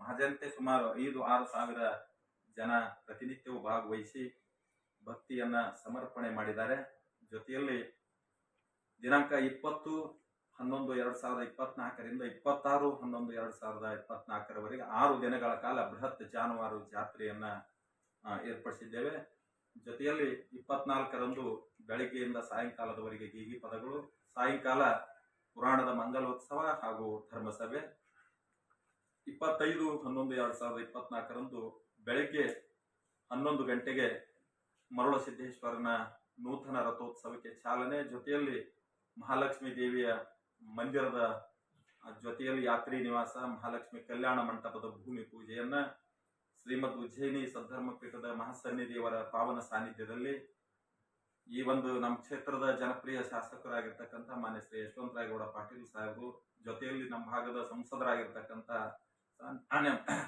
ಮಹಾಜನತೆ ಸುಮಾರು 5-6 ಸಾವಿರ ಜನ ಪ್ರತಿನಿತ್ಯವೂ ಭಾಗವಹಿಸಿ ಭಕ್ತಿಯನ್ನ ಸಮರ್ಪಣೆ ಮಾಡಿದ್ದಾರೆ. ಜೊತೆಯಲ್ಲಿ ದಿನಾಂಕ 20-11-2024ರಿಂದ 26-11-2024ರವರೆಗೆ 6 ದಿನಗಳ ಕಾಲ ಬೃಹತ್ ಜಾನುವಾರು ಜಾತ್ರೆಯನ್ನ ಏರ್ಪಡಿಸಿದ್ದೇವೆ. ಜೊತೆಯಲ್ಲಿ 24ರಂದು ಬೆಳಗ್ಗೆಯಿಂದ ಸಾಯಂಕಾಲದವರೆಗೆ ಗೀಗಿ ಪದಗಳು, ಸಾಯಂಕಾಲ ಪುರಾಣದ ಮಂಗಲೋತ್ಸವ ಹಾಗೂ ಧರ್ಮಸಭೆ. 25-11-2024ರಂದು ಬೆಳಗ್ಗೆ 11 ಗಂಟೆಗೆ ಮರುಳಸಿದ್ದೇಶ್ವರನ ನೂತನ ರಥೋತ್ಸವಕ್ಕೆ ಚಾಲನೆ. ಜೊತೆಯಲ್ಲಿ ಮಹಾಲಕ್ಷ್ಮೀ ದೇವಿಯ ಮಂದಿರದ ಜೊತೆಯಲ್ಲಿ ಯಾತ್ರಿ ನಿವಾಸ, ಮಹಾಲಕ್ಷ್ಮಿ ಕಲ್ಯಾಣ ಮಂಟಪದ ಭೂಮಿ ಪೂಜೆಯನ್ನ ಶ್ರೀಮದ್ ಉಜ್ಜಯಿನಿ ಸದ್ಧರ್ಮ ಪೀಠದ ಮಹಾಸನ್ನಿಧಿಯವರ ಪಾವನ ಸಾನ್ನಿಧ್ಯದಲ್ಲಿ ಈ ಒಂದು ನಮ್ಮ ಕ್ಷೇತ್ರದ ಜನಪ್ರಿಯ ಶಾಸಕರಾಗಿರ್ತಕ್ಕಂಥ ಮಾನ್ಯ ಶ್ರೀ ಯಶವಂತರಾಯಗೌಡ ಪಾಟೀಲ್ ಸಾಹೇಬರು, ಜೊತೆಯಲ್ಲಿ ನಮ್ಮ ಭಾಗದ ಸಂಸದರಾಗಿರ್ತಕ್ಕಂಥ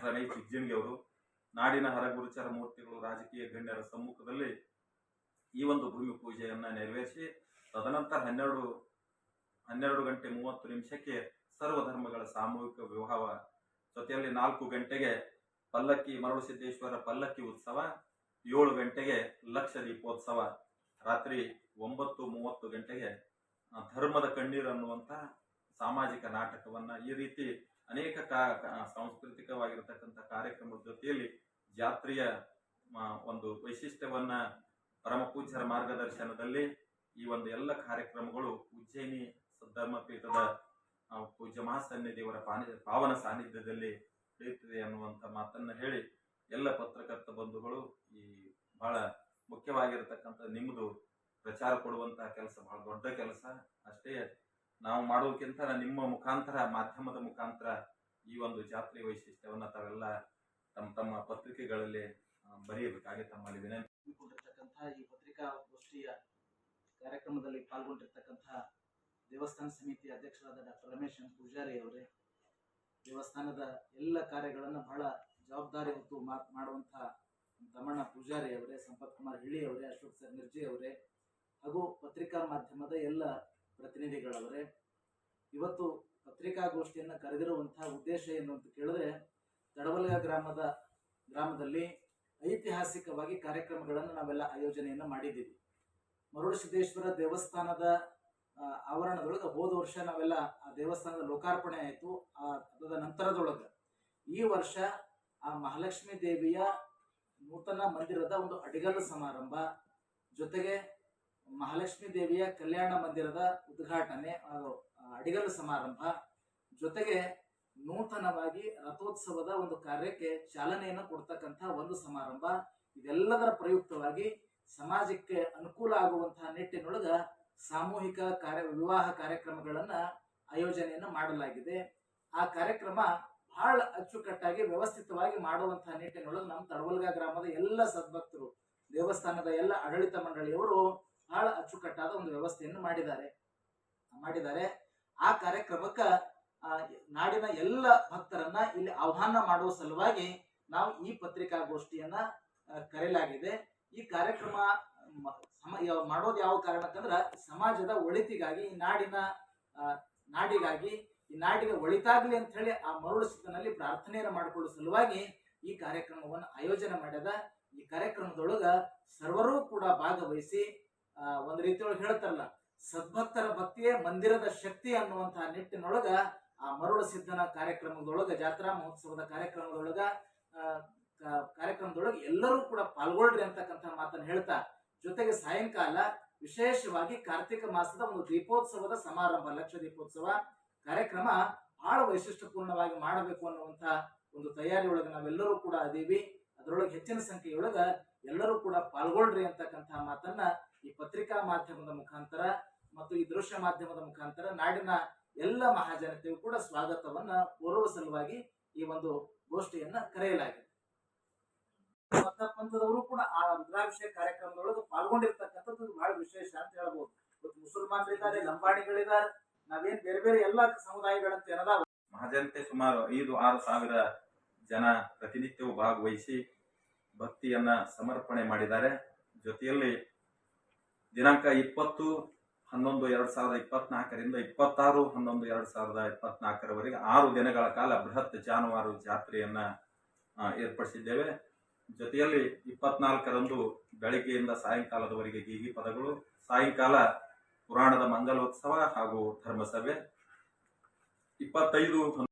ರಮೇಶ್ ಜಿಗ್ಜಿಣಗಿ ಅವರು, ನಾಡಿನ ಹರಗುರುಚರ ಮೂರ್ತಿಗಳು, ರಾಜಕೀಯ ಗಣ್ಯರ ಸಮ್ಮುಖದಲ್ಲಿ ಈ ಒಂದು ಭೂಮಿ ಪೂಜೆಯನ್ನ ನೆರವೇರಿಸಿ ತದನಂತರ 12:30 ಸರ್ವಧರ್ಮಗಳ ಸಾಮೂಹಿಕ ವಿವಾಹ, ಜೊತೆಯಲ್ಲಿ 4 ಗಂಟೆಗೆ ಪಲ್ಲಕ್ಕಿ ಮರುಳಸಿದ್ದೇಶ್ವರ ಪಲ್ಲಕ್ಕಿ ಉತ್ಸವ, 7 ಗಂಟೆಗೆ ಲಕ್ಷ ದೀಪೋತ್ಸವ, ರಾತ್ರಿ 9:30 ಗಂಟೆಗೆ ಧರ್ಮದ ಕಣ್ಣೀರು ಅನ್ನುವಂಥ ಸಾಮಾಜಿಕ ನಾಟಕವನ್ನ, ಈ ರೀತಿ ಅನೇಕ ಸಾಂಸ್ಕೃತಿಕವಾಗಿರತಕ್ಕಂಥ ಕಾರ್ಯಕ್ರಮದ ಜೊತೆಯಲ್ಲಿ ಜಾತ್ರೆಯ ಒಂದು ವೈಶಿಷ್ಟ್ಯವನ್ನ ಪರಮ ಪೂಜ್ಯರ ಮಾರ್ಗದರ್ಶನದಲ್ಲಿ ಈ ಒಂದು ಎಲ್ಲ ಕಾರ್ಯಕ್ರಮಗಳು ಉಜ್ಜಯಿನಿ ಸದ್ಧರ್ಮ ಪೀಠದ ಪೂಜ್ಯ ಮಹಾಸನ್ನಿಧಿಯವರ ಪಾವನ ಸಾನ್ನಿಧ್ಯದಲ್ಲಿ ನಡೆಯುತ್ತಿದೆ ಅನ್ನುವಂಥ ಮಾತನ್ನ ಹೇಳಿ, ಎಲ್ಲ ಪತ್ರಕರ್ತ ಬಂಧುಗಳು, ಈ ಬಹಳ ಮುಖ್ಯವಾಗಿರತಕ್ಕಂಥ ನಿಮ್ಮದು ಪ್ರಚಾರ ಕೊಡುವಂತಹ ಕೆಲಸ ಬಹಳ ದೊಡ್ಡ ಕೆಲಸ. ಅಷ್ಟೇ ನಾವು ಮಾಡೋದಕ್ಕಿಂತ ನಿಮ್ಮ ಮುಖಾಂತರ, ಮಾಧ್ಯಮದ ಮುಖಾಂತರ ಈ ಒಂದು ಜಾತ್ರೆ ವೈಶಿಷ್ಟ್ಯವನ್ನ ತಾವೆಲ್ಲ ತಮ್ಮ ಪತ್ರಿಕೆಗಳಲ್ಲಿ ಬರೆಯಬೇಕಾಗಿ ತಮ್ಮಲ್ಲಿ ವಿನಂತಿ. ಈ ಪತ್ರಿಕಾಗೋಷ್ಠಿಯ ಕಾರ್ಯಕ್ರಮದಲ್ಲಿ ಪಾಲ್ಗೊಂಡಿರ್ತಕ್ಕಂಥ ದೇವಸ್ಥಾನ ಸಮಿತಿ ಅಧ್ಯಕ್ಷರಾದ ಡಾಕ್ಟರ್ ರಮೇಶ್ ಪೂಜಾರಿ ಅವರೇ, ದೇವಸ್ಥಾನದ ಎಲ್ಲ ಕಾರ್ಯಗಳನ್ನು ಬಹಳ ಜವಾಬ್ದಾರಿ ಹೊತ್ತು ಮಾಡುವಂತಹ ತಮ್ಮಣ್ಣ ಪೂಜಾರಿ ಅವರೇ, ಸಂಪತ್ ಕುಮಾರ್ ಹಿಳಿ ಅವರೇ, ಅಶೋಕ್ ಸರ್ ನಿರ್ಜಿ ಅವರೇ, ಹಾಗೂ ಪತ್ರಿಕಾ ಮಾಧ್ಯಮದ ಎಲ್ಲ ಪ್ರತಿನಿಧಿಗಳವರೇ, ಇವತ್ತು ಪತ್ರಿಕಾಗೋಷ್ಠಿಯನ್ನು ಕರೆದಿರುವಂತಹ ಉದ್ದೇಶ ಏನು ಅಂತ ಕೇಳಿದ್ರೆ, ತಡವಲ್ಗ ಗ್ರಾಮದಲ್ಲಿ ಐತಿಹಾಸಿಕವಾಗಿ ಕಾರ್ಯಕ್ರಮಗಳನ್ನು ನಾವೆಲ್ಲ ಆಯೋಜನೆಯನ್ನು ಮಾಡಿದ್ದೀವಿ. ಮರುಳಸಿದ್ದೇಶ್ವರ ದೇವಸ್ಥಾನದ ಆವರಣದೊಳಗೆ ಹೋದ ವರ್ಷ ನಾವೆಲ್ಲ ಆ ದೇವಸ್ಥಾನದ ಲೋಕಾರ್ಪಣೆ ಆಯಿತು. ಅದರ ನಂತರದೊಳಗೆ ಈ ವರ್ಷ ಆ ಮಹಾಲಕ್ಷ್ಮೀ ದೇವಿಯ ನೂತನ ಮಂದಿರದ ಒಂದು ಅಡಿಗಲ್ಲು ಸಮಾರಂಭ, ಜೊತೆಗೆ ಮಹಾಲಕ್ಷ್ಮೀ ದೇವಿಯ ಕಲ್ಯಾಣ ಮಂದಿರದ ಉದ್ಘಾಟನೆ, ಅಡಿಗಲ್ಲು ಸಮಾರಂಭ, ಜೊತೆಗೆ ನೂತನವಾಗಿ ರಥೋತ್ಸವದ ಒಂದು ಕಾರ್ಯಕ್ಕೆ ಚಾಲನೆಯನ್ನು ಕೊಡ್ತಕ್ಕಂಥ ಒಂದು ಸಮಾರಂಭ. ಇದೆಲ್ಲದರ ಪ್ರಯುಕ್ತವಾಗಿ ಸಮಾಜಕ್ಕೆ ಅನುಕೂಲ ಆಗುವಂತಹ ನಿಟ್ಟಿನೊಳಗ ಸಾಮೂಹಿಕ ವಿವಾಹ ಕಾರ್ಯಕ್ರಮಗಳನ್ನ ಆಯೋಜನೆಯನ್ನು ಮಾಡಲಾಗಿದೆ. ಆ ಕಾರ್ಯಕ್ರಮ ಬಹಳ ಅಚ್ಚುಕಟ್ಟಾಗಿ ವ್ಯವಸ್ಥಿತವಾಗಿ ಮಾಡುವಂತಹ ನಿಟ್ಟಿನೊಳಗೆ ನಮ್ಮ ತಡವಲ್ಗ ಗ್ರಾಮದ ಎಲ್ಲ ಸದ್ಭಕ್ತರು, ದೇವಸ್ಥಾನದ ಎಲ್ಲ ಆಡಳಿತ ಮಂಡಳಿಯವರು ಬಹಳ ಅಚ್ಚುಕಟ್ಟಾದ ಒಂದು ವ್ಯವಸ್ಥೆಯನ್ನು ಮಾಡಿದ್ದಾರೆ. ಆ ಕಾರ್ಯಕ್ರಮಕ್ಕ ನಾಡಿನ ಎಲ್ಲ ಭಕ್ತರನ್ನ ಇಲ್ಲಿ ಆಹ್ವಾನ ಮಾಡುವ ಸಲುವಾಗಿ ನಾವು ಈ ಪತ್ರಿಕಾಗೋಷ್ಠಿಯನ್ನ ಕರೆಯಲಾಗಿದೆ. ಈ ಕಾರ್ಯಕ್ರಮ ಮಾಡೋದು ಯಾವ ಕಾರಣಕ್ಕಂದ್ರ ಸಮಾಜದ ಒಳಿತಿಗಾಗಿ, ನಾಡಿಗಾಗಿ, ಈ ನಾಡಿಗೆ ಒಳಿತಾಗ್ಲಿ ಅಂತ ಹೇಳಿ ಆ ಮರುಳಸಿದ್ದನಲ್ಲಿ ಪ್ರಾರ್ಥನೆಯನ್ನು ಮಾಡಿಕೊಳ್ಳುವ ಸಲುವಾಗಿ ಈ ಕಾರ್ಯಕ್ರಮವನ್ನು ಆಯೋಜನೆ ಮಾಡ್ಯದ. ಈ ಕಾರ್ಯಕ್ರಮದೊಳಗ ಸರ್ವರೂ ಕೂಡ ಭಾಗವಹಿಸಿ ಒಂದು ರೀತಿಯೊಳಗೆ ಹೇಳ್ತಾರಲ್ಲ, ಸದ್ಭಕ್ತರ ಭಕ್ತಿಯೇ ಮಂದಿರದ ಶಕ್ತಿ ಅನ್ನುವಂತಹ ನಿಟ್ಟಿನೊಳಗ ಆ ಮರುಳಸಿದ್ದನ ಕಾರ್ಯಕ್ರಮದೊಳಗ, ಜಾತ್ರಾ ಮಹೋತ್ಸವದ ಕಾರ್ಯಕ್ರಮದೊಳಗೆ ಎಲ್ಲರೂ ಕೂಡ ಪಾಲ್ಗೊಳ್ರಿ ಅಂತಕ್ಕಂಥ ಮಾತನ್ನು ಹೇಳ್ತಾ, ಜೊತೆಗೆ ಸಾಯಂಕಾಲ ವಿಶೇಷವಾಗಿ ಕಾರ್ತಿಕ ಮಾಸದ ಒಂದು ದೀಪೋತ್ಸವದ ಸಮಾರಂಭ, ಲಕ್ಷ ದೀಪೋತ್ಸವ ಕಾರ್ಯಕ್ರಮ ಬಹಳ ವೈಶಿಷ್ಟ್ಯಪೂರ್ಣವಾಗಿ ಮಾಡಬೇಕು ಅನ್ನುವಂಥ ಒಂದು ತಯಾರಿಯೊಳಗೆ ನಾವೆಲ್ಲರೂ ಕೂಡ ಅದೀವಿ. ಅದರೊಳಗೆ ಹೆಚ್ಚಿನ ಸಂಖ್ಯೆಯೊಳಗ ಎಲ್ಲರೂ ಕೂಡ ಪಾಲ್ಗೊಳ್ರಿ ಅಂತಕ್ಕಂಥ ಮಾತನ್ನ ಈ ಪತ್ರಿಕಾ ಮಾಧ್ಯಮದ ಮುಖಾಂತರ ಮತ್ತು ಈ ದೃಶ್ಯ ಮಾಧ್ಯಮದ ಮುಖಾಂತರ ನಾಡಿನ ಎಲ್ಲ ಮಹಾಜನತೆಯು ಕೂಡ ಸ್ವಾಗತವನ್ನ ಕೋರುವ ಸಲುವಾಗಿ ಈ ಒಂದು ಗೋಷ್ಠಿಯನ್ನ ಕರೆಯಲಾಗಿದೆ. ಮತ ಪಂಥದವರು ಕೂಡ ಆ ರುದ್ರಾಭಿಷೇಕ ಕಾರ್ಯಕ್ರಮದೊಳಗೆ ಪಾಲ್ಗೊಂಡಿರ್ತಕ್ಕಂಥದ್ದು ಬಹಳ ವಿಶೇಷ ಅಂತ ಹೇಳ್ಬೋದು. ಮುಸಲ್ಮಾನರಿದ್ದಾರೆ, ಲಂಬಾಣಿಗಳಿದ್ದಾರೆ, ನಾವೇನ್ ಬೇರೆ ಬೇರೆ ಎಲ್ಲ ಸಮುದಾಯಗಳಂತ ಏನದಾವ. ಮಹಾಜನತೆ ಸುಮಾರು 5-6 ಸಾವಿರ ಜನ ಪ್ರತಿನಿತ್ಯವೂ ಭಾಗವಹಿಸಿ ಭಕ್ತಿಯನ್ನ ಸಮರ್ಪಣೆ ಮಾಡಿದ್ದಾರೆ. ಜೊತೆಯಲ್ಲಿ ದಿನಾಂಕ 11/2024ರಿಂದ 26/11/2024 6 ದಿನಗಳ ಕಾಲ ಬೃಹತ್ ಜಾನುವಾರು ಜಾತ್ರೆಯನ್ನ ಏರ್ಪಡಿಸಿದ್ದೇವೆ. ಜೊತೆಯಲ್ಲಿ 24ರಂದು ಬೆಳಗ್ಗೆಯಿಂದ ಸಾಯಂಕಾಲದವರೆಗೆ ಗೀಗಿ ಪದಗಳು, ಸಾಯಂಕಾಲ ಪುರಾಣದ ಮಂಗಲೋತ್ಸವ ಹಾಗೂ ಧರ್ಮಸಭೆ. 25